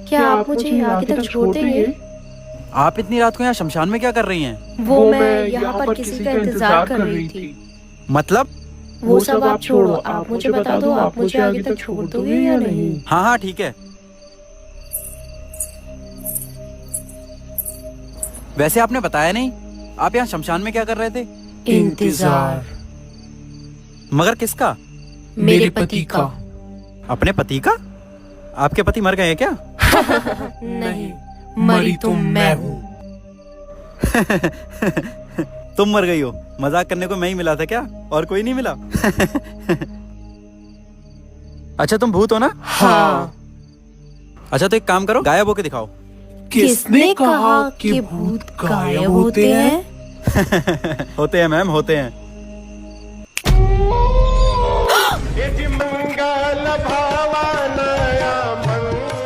क्या आप मुझे आगे तक छोड़ देंगे? आप इतनी रात को यहाँ शमशान में क्या कर रही हैं? वो मैं यहाँ पर किसी का इंतजार कर रही थी। मतलब? वो सब आप छोड़ो, आप मुझे बता दो, आप मुझे आगे तक छोड़ दोगे या नहीं? हाँ हाँ ठीक है। वैसे आपने बताया नहीं, आप यहाँ शमशान में क्या कर रहे थे? इंतजार। मगर किसका? मेरे पति का। अपने पति का? आपके पति मर गए हैं क्या? नहीं, मरी तो मैं हूँ। तुम मर गई हो? मजाक करने को मैं ही मिला था क्या, और कोई नहीं मिला? अच्छा तुम भूत हो ना? हाँ। अच्छा तो एक काम करो, गायब होके दिखाओ। किसने कहा कि भूत गायब होते हैं? होते हैं मैम, होते हैं। मंगल भावनया मंगल